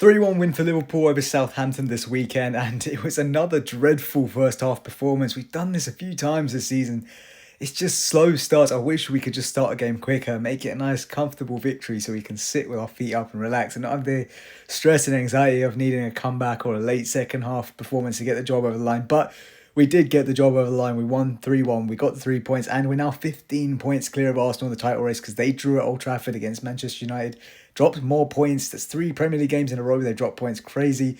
3-1 win for Liverpool over Southampton this weekend, and it was another dreadful first half performance. We've done this a few times this season. It's just slow starts. I wish we could just start a game quicker, make it a nice, comfortable victory so we can sit with our feet up and relax and not have the stress and anxiety of needing a comeback or a late second half performance to get the job over the line. But we did get the job over the line. We won 3-1. We got the 3 points, and we're now 15 points clear of Arsenal in the title race because they drew at Old Trafford against Manchester United. Dropped more points. That's 3 Premier League games in a row they dropped points. Crazy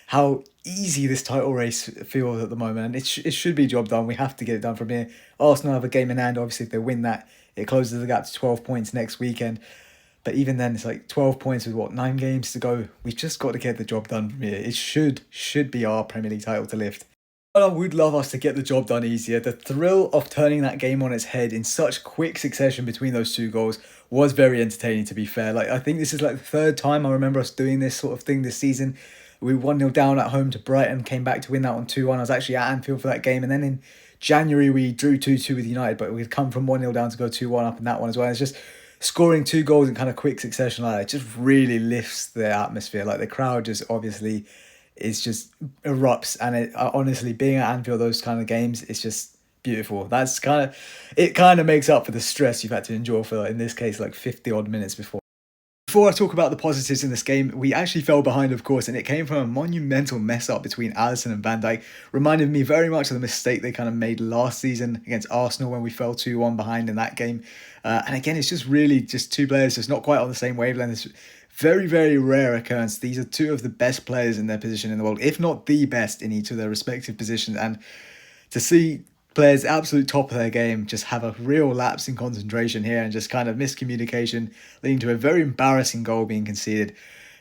how easy this title race feels at the moment, and it should be job done. We have to get it done from here. Arsenal have a game in hand. Obviously, if they win that, it closes the gap to 12 points next weekend. But even then, it's like 12 points with, 9 games to go. We've just got to get the job done from here. It should be our Premier League title to lift. But I would love us to get the job done easier. The thrill of turning that game on its head in such quick succession between those 2 goals was very entertaining, to be fair. I think this is the 3rd time I remember us doing this sort of thing this season. We 1-0 down at home to Brighton, came back to win that one 2-1. I was actually at Anfield for that game. And then in January, we drew 2-2 with United, but we'd come from 1-0 down to go 2-1 up in that one as well. It's just scoring 2 goals in kind of quick succession like that. It just really lifts the atmosphere. The crowd just obviously is just erupts. And it honestly, being at Anfield, those kind of games, it's just beautiful. That's it kind of makes up for the stress you've had to endure for, in this case, 50 odd minutes before. Before I talk about the positives in this game, we actually fell behind, of course, and it came from a monumental mess-up between Alisson and Van Dijk. Reminded me very much of the mistake they kind of made last season against Arsenal when we fell 2-1 behind in that game. And again, it's just really just 2 players just not quite on the same wavelength. It's very, very rare occurrence. These are 2 of the best players in their position in the world, if not the best in each of their respective positions. And to see players absolute top of their game just have a real lapse in concentration here and just kind of miscommunication leading to a very embarrassing goal being conceded.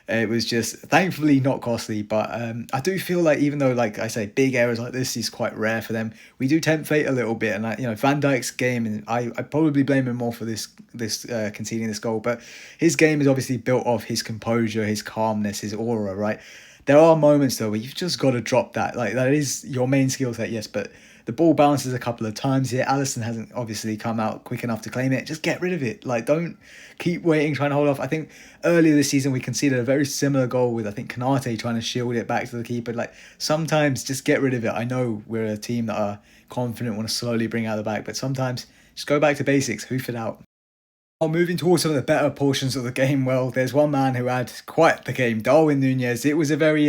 It was just thankfully not costly, but I do feel like, even though, like I say, big errors like this is quite rare for them, we do tempt fate a little bit. And Van Dijk's game, and I probably blame him more for this conceding this goal, but his game is obviously built off his composure, his calmness, his aura, right? There are moments though where you've just got to drop that. That is your main skill set, yes, but the ball bounces a couple of times here. Alisson hasn't obviously come out quick enough to claim it. Just get rid of it. Don't keep waiting, trying to hold off. I think earlier this season we conceded a very similar goal with, I think, Konate trying to shield it back to the keeper. Sometimes just get rid of it. I know we're a team that are confident, want to slowly bring out the back, but sometimes just go back to basics, hoof it out. Moving towards some of the better portions of the game, well, there's one man who had quite the game, Darwin Nunez. It was a very,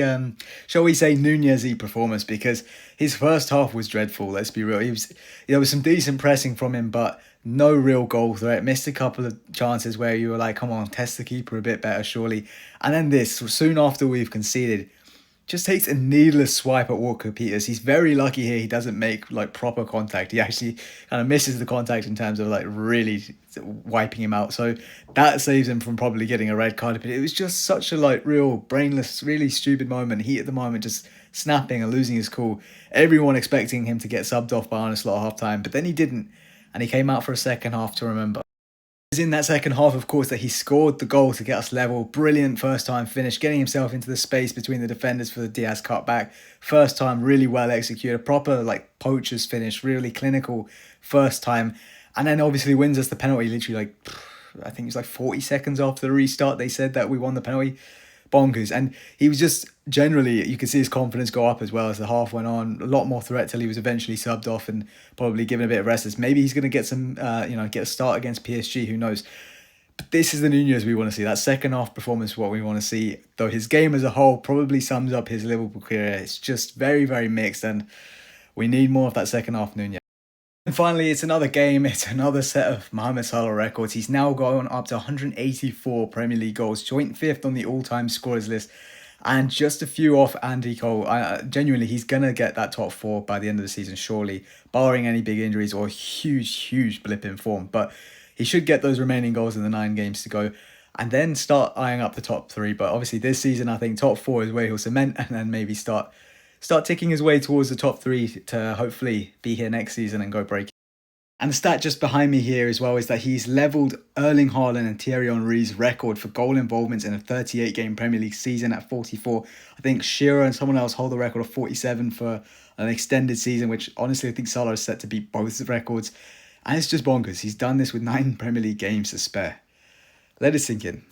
shall we say, Nunez-y performance because his first half was dreadful, let's be real. There was some decent pressing from him, but no real goal threat. Missed a couple of chances where you were like, come on, test the keeper a bit better, surely. And then this, soon after we've conceded, just takes a needless swipe at Walker Peters. He's very lucky here. He doesn't make proper contact. He actually kind of misses the contact in terms of really wiping him out. So that saves him from probably getting a red card. But it was just such a real brainless, really stupid moment. He at the moment just snapping and losing his cool. Everyone expecting him to get subbed off by Arne Slot at half time, but then he didn't, and he came out for a second half to remember. It was in that second half, of course, that he scored the goal to get us level. Brilliant first time finish, getting himself into the space between the defenders for the Diaz cutback. First time, really well executed, proper poacher's finish, really clinical first time. And then obviously wins us the penalty, literally I think it was 40 seconds after the restart. They said that we won the penalty. Bonkers. And he was just generally, you could see his confidence go up as well as the half went on. A lot more threat till he was eventually subbed off and probably given a bit of rest. Maybe he's going to get some, get a start against PSG, who knows. But this is the Nunez we want to see. That second half performance is what we want to see. Though his game as a whole probably sums up his Liverpool career. It's just very, very mixed, and we need more of that second half Nunez. And finally, it's another game. It's another set of Mohamed Salah records. He's now gone up to 184 Premier League goals, joint 5th on the all-time scorers list, and just a few off Andy Cole. Genuinely, he's going to get that top 4 by the end of the season, surely, barring any big injuries or huge blip in form. But he should get those remaining goals in the 9 games to go, and then start eyeing up the top 3. But obviously, this season, I think top 4 is where he'll cement, and then maybe start ticking his way towards the top 3 to hopefully be here next season and go break. And the stat just behind me here as well is that he's levelled Erling Haaland and Thierry Henry's record for goal involvements in a 38-game Premier League season at 44. I think Shearer and someone else hold the record of 47 for an extended season, which honestly I think Salah is set to beat both records. And it's just bonkers. He's done this with 9 Premier League games to spare. Let it sink in.